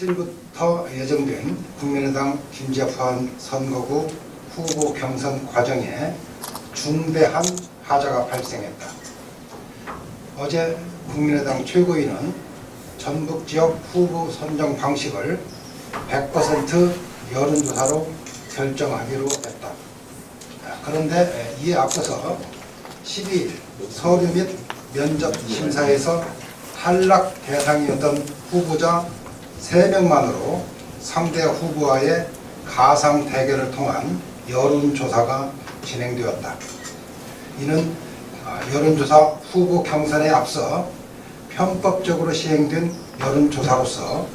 7일부터 예정된 국민의당 김재환 선거구 후보 경선 과정에 중대한 하자가 발생했다. 어제 국민의당 최고위는 전북지역 후보 선정 방식을 100% 여론조사로 결정하기로 했다. 그런데 이에 앞서서 12일 서류 및 면접 심사에서 탈락 대상이었던 후보자 3명만으로 상대 후보와의 가상 대결을 통한 여론조사가 진행되었다. 이는 여론조사 후보 경선에 앞서 편법적으로 시행된 여론조사로서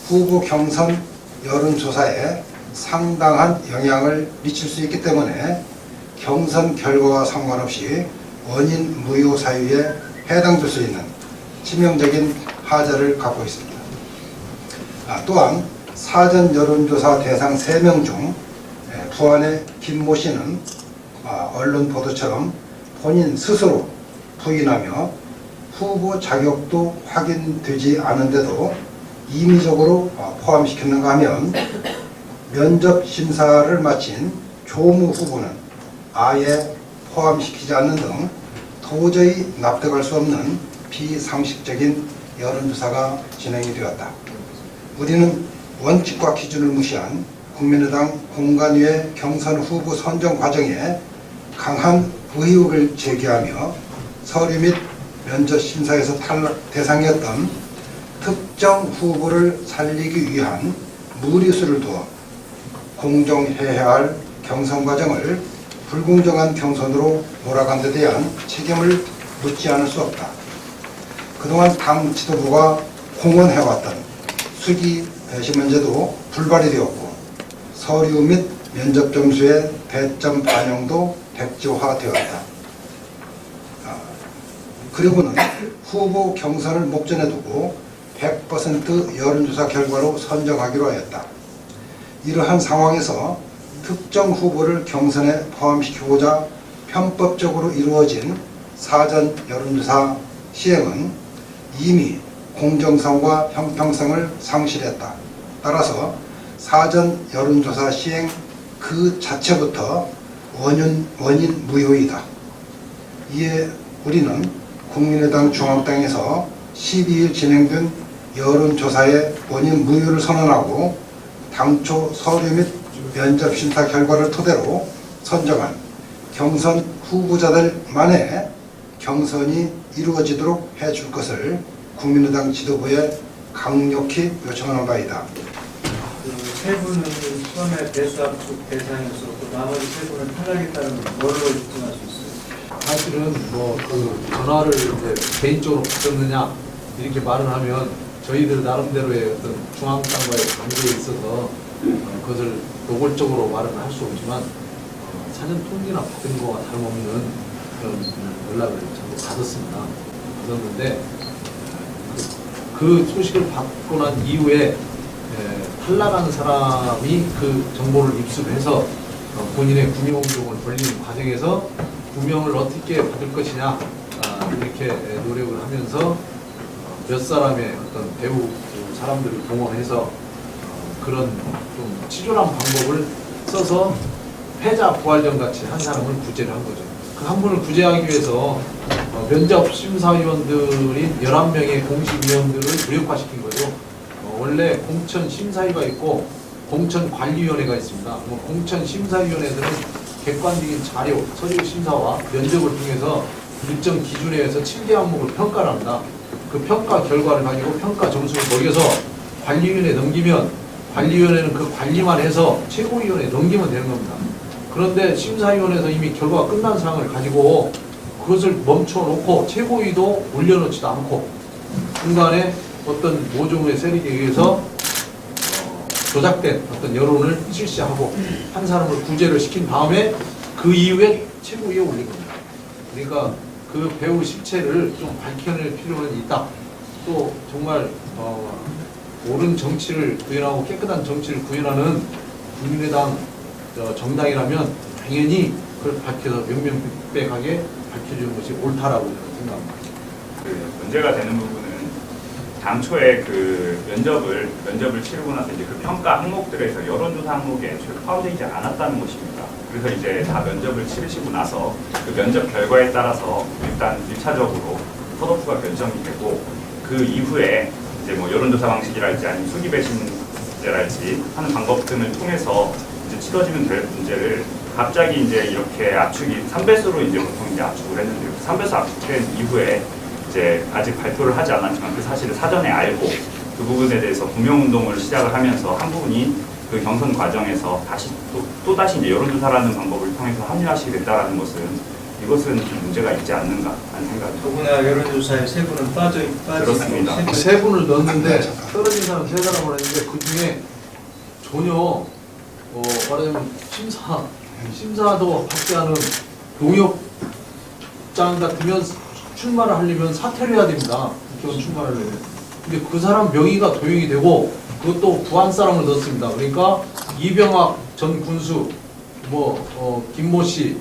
후보 경선 여론조사에 상당한 영향을 미칠 수 있기 때문에 경선 결과와 상관없이 원인 무효 사유에 해당될 수 있는 치명적인 하자를 갖고 있습니다. 또한 사전 여론조사 대상 3명 중 부안의 김모 씨는 언론 보도처럼 본인 스스로 부인하며 후보 자격도 확인되지 않은데도 임의적으로 포함시켰는가 하면 면접 심사를 마친 조무 후보는 아예 포함시키지 않는 등 도저히 납득할 수 없는 비상식적인 여론조사가 진행이 되었다. 우리는 원칙과 기준을 무시한 국민의당 공관위의 경선 후보 선정 과정에 강한 의혹을 제기하며 서류 및 면접 심사에서 탈락 대상이었던 특정 후보를 살리기 위한 무리수를 두어 공정해야 할 경선 과정을 불공정한 경선으로 몰아간 데 대한 책임을 묻지 않을 수 없다. 그동안 당 지도부가 공언해왔던 수기 배시 문제도 불발이 되었고 서류 및 면접 점수의 배점 반영도 백지화되었다. 그리고는 후보 경선을 목전에 두고 100% 여론조사 결과로 선정하기로 하였다. 이러한 상황에서 특정 후보를 경선에 포함시키고자 편법적으로 이루어진 사전 여론조사 시행은 이미 공정성과 형평성을 상실했다. 따라서 사전 여론조사 시행 그 자체부터 원인 무효이다. 이에 우리는 국민의당 중앙당에서 12일 진행된 여론조사의 원인 무효를 선언하고 당초 서류 및 면접 심사 결과를 토대로 선정한 경선 후보자들만의 경선이 이루어지도록 해줄 것을 국민의당 지도부에 강력히 요청하는 바이다. 세 분은 처음에 배수 압축 대상이었었고 나머지 세 분은 탈락했다는 건 뭘로 입증할 수 있어요? 사실은 그 전화를 이제 개인적으로 받았느냐 이렇게 말을 하면 저희들 나름대로의 어떤 중앙당과의 관계에 있어서 그것을 노골적으로 말은 할 수 없지만 사전 통지나 받은 거와 다름없는 그런 연락을 전부 받았는데 그 소식을 받고 난 이후에 탈락한 사람이 그 정보를 입수해서 본인의 구명 운동을 벌리는 과정에서 구명을 어떻게 받을 것이냐 이렇게 노력을 하면서 몇 사람의 어떤 배우 사람들을 동원해서 그런 좀 치졸한 방법을 써서 패자 부활전 같이 한 사람을 구제를 한 거죠. 그 한 분을 구제하기 위해서 면접 심사위원들인 11명의 공식위원들을 무력화시킨 거죠. 원래 공천 심사위가 있고 공천 관리위원회가 있습니다. 공천 심사위원회들은 객관적인 자료, 서류 심사와 면접을 통해서 일정 기준에 의해서 7개 항목을 평가를 합니다. 그 평가 결과를 가지고 평가 점수를 먹여서 관리위원회에 넘기면 관리위원회는 그 관리만 해서 최고위원회에 넘기면 되는 겁니다. 그런데 심사위원회에서 이미 결과가 끝난 사항을 가지고 그것을 멈춰놓고 최고위도 올려놓지도 않고 중간에 어떤 모종의 세력에 의해서 조작된 어떤 여론을 실시하고 한 사람을 구제를 시킨 다음에 그 이후에 최고위에 올린 겁니다. 그러니까 그 배우 실체를 좀 밝혀낼 필요는 있다. 또 정말 옳은 정치를 구현하고 깨끗한 정치를 구현하는 국민의당 정당이라면 당연히 그걸 밝혀서 명명백백하게 밝혀주는 것이 옳다라고 저는 생각합니다. 문제가 되는 부분은 당초에 그 면접을 치르고 나서 이제 그 평가 항목들에서 여론조사 항목에 애초에 포함되지 않았다는 것입니다. 그래서 이제 다 면접을 치르시고 나서 그 면접 결과에 따라서 일단 1차적으로 컷오프가 결정이 되고 그 이후에 이제 뭐 여론조사 방식이랄지 아니면 수기 배신제랄지 하는 방법 등을 통해서 이제 치러지면 될 문제를 갑자기 이제 이렇게 압축이 3배수로 이제 보통 이제 압축을 했는데요. 3배수 압축된 이후에 이제 아직 발표를 하지 않았지만 그 사실을 사전에 알고 그 부분에 대해서 구명운동을 시작을 하면서 한 분이 그 경선 과정에서 다시 또다시 이제 여론조사라는 방법을 통해서 합류하시게 됐다라는 것은 이것은 좀 문제가 있지 않는가 하는 생각이 듭니다. 더구나 여론조사에 세 분은 빠지고 그렇습니다. 세 분을 넣었는데 떨어진 사람 세 사람을 했는데 그 중에 전혀 말하자면 심사도 받지 않은 용역장 같으면 출마를 하려면 사퇴를 해야 됩니다. 국회의원 출마를 하려면. 근데 그 사람 명의가 도용이 되고 그것도 부안 사람을 넣었습니다. 그러니까 이병학 전 군수, 김모 씨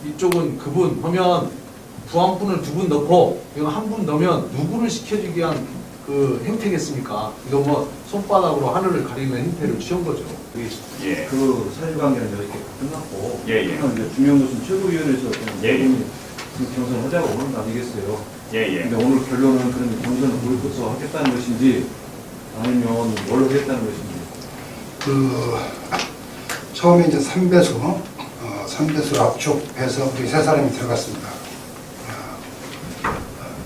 이쪽은 그분 하면 부안분을 두 분 넣고 이거 한 분 넣으면 누구를 시켜주기 위한 그 행태겠습니까? 이거 뭐 손바닥으로 하늘을 가리는 행태를 취한 거죠. 예. 그 사실관계는 이렇게 끝났고 예. 이제 주명 교수는 최고위원회에서 예. 그 경선 하자고 오는 거 아니겠어요? 예. 근데 오늘 결론은 그런 경선을 보이콧해서 하겠다는 것인지 아니면 뭘 하겠다는 것인지. 처음에 이제 3배수 압축해서 우리 세 사람이 들어갔습니다.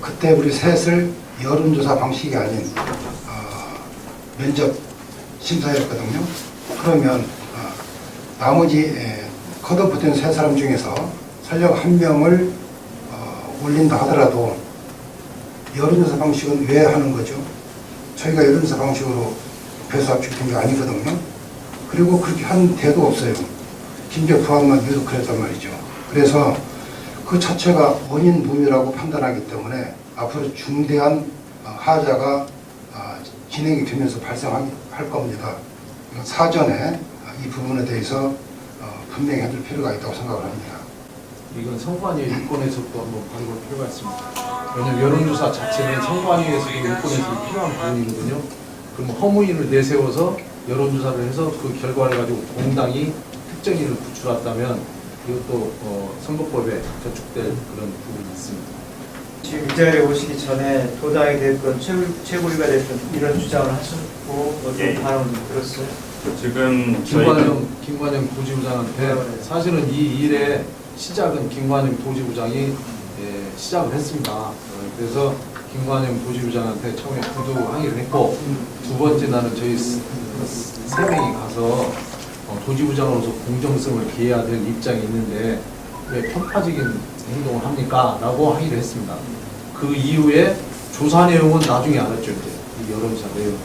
그때 우리 셋을 여론조사 방식이 아닌 면접 심사였거든요. 그러면 나머지 컷오프된 세 사람 중에서 설령 한 명을 올린다 하더라도 여론조사 방식은 왜 하는 거죠? 저희가 여론조사 방식으로 배수 압축된 게 아니거든요. 그리고 그렇게 한 데도 없어요. 심지어 부안만 유독 그랬단 말이죠. 그래서 그 자체가 원인 무미라고 판단하기 때문에 앞으로 중대한 하자가 진행이 되면서 발생할 겁니다. 사전에 이 부분에 대해서 분명히 해둘 필요가 있다고 생각을 합니다. 이건 선관위 유권에서도 한번 봐볼 필요가 있습니다. 왜냐하면 여론조사 자체는 선관위에서도 유권에서 필요한 부분이거든요. 그럼 허무인을 내세워서 여론조사를 해서 그 결과를 가지고 공당이 특정인을 구출했다면 이것도 선거법에 저촉될 그런 부분이 있습니다. 지금 이 자리에 오시기 전에 도당이 됐건 최고위가 됐건 이런 주장을 하셨고 어떤 예. 발언을 들었어요? 지금 김관영 도지부장한테 사실은 이 일의 시작은 김관영 도지부장이 시작을 했습니다. 그래서 김관영 도지부장한테 처음에 구두 항의를 했고 두 번째 나는 저희 세 명이 가서 도지부장으로서 공정성을 기해야 될 입장이 있는데 왜 편파적인 행동을 합니까? 라고 항의를 했습니다. 그 이후에 조사 내용은 나중에 알았죠. 이제 이 여론조사 내용.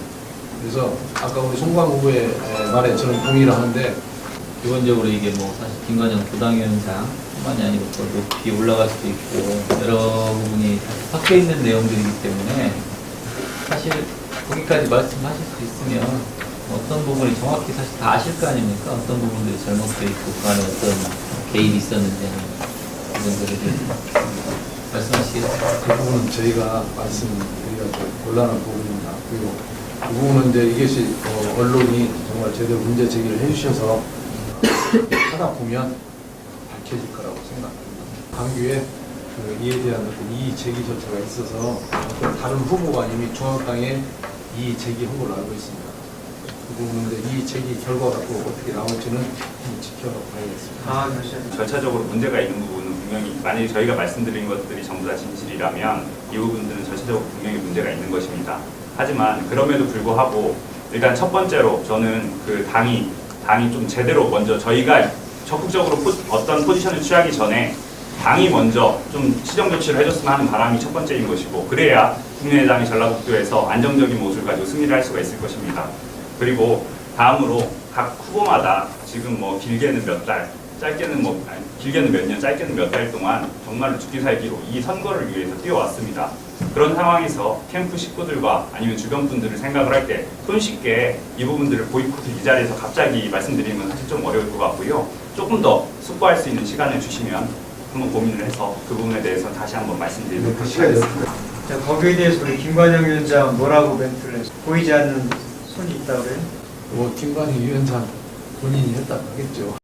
그래서 아까 우리 송광 후보의 말에 저는 동의를 하는데 기본적으로 이게 뭐 사실 김관영 부당위원장 뿐만이 아니고 또 높이 올라갈 수도 있고 여러 부분이 섞여 있는 내용들이기 때문에 사실 거기까지 말씀하실 수 있으면 어떤 부분이 정확히 사실 다 아실 거 아닙니까? 어떤 부분들이 잘못되어 있고 그 안에 어떤 개입이 있었는지 부분들에 대해서 말씀하시겠어요? 그 부분은 저희가 말씀드리기가 좀 곤란한 부분입니다. 그리고 그 부분은 이제 이것이 언론이 정말 제대로 문제 제기를 해주셔서 하다 보면 밝혀질 거라고 생각합니다. 당규에 이에 대한 어떤 이의 제기 절차가 있어서 어떤 다른 후보가 이미 중앙당에 이의 제기 후보를 알고 있습니다. 그 부분인데 이의 제기 결과가 또 어떻게 나올지는 한번 지켜봐야겠습니다. 절차적으로 문제가 있는 부분은 분명히 만약에 저희가 말씀드린 것들이 전부 다 진실이라면 이 부분들은 절차적으로 분명히 문제가 있는 것입니다. 하지만 그럼에도 불구하고 일단 첫 번째로 저는 그 당이 좀 제대로 먼저 저희가 적극적으로 어떤 포지션을 취하기 전에 당이 먼저 좀 시정 조치를 해줬으면 하는 바람이 첫 번째인 것이고 그래야 국민의당이 전라북도에서 안정적인 모습을 가지고 승리를 할 수가 있을 것입니다. 그리고 다음으로 각 후보마다 지금 뭐 길게는 몇 달, 짧게는 길게는 몇 년, 짧게는 몇 달 동안 정말로 죽기 살기로 이 선거를 위해서 뛰어왔습니다. 그런 상황에서 캠프 식구들과 아니면 주변 분들을 생각을 할 때 손쉽게 이 부분들을 보이콧을 이 자리에서 갑자기 말씀드리는 건 사실 좀 어려울 것 같고요. 조금 더 숙고할 수 있는 시간을 주시면 한번 고민을 해서 그 부분에 대해서 다시 한번 말씀드리도록 하겠습니다. 자, 거기에 대해서 우리 김관영 위원장 뭐라고 멘트를 했어요? 보이지 않는 손이 있다고 그래요? 김관희 위원장 본인이 했다고 하겠죠.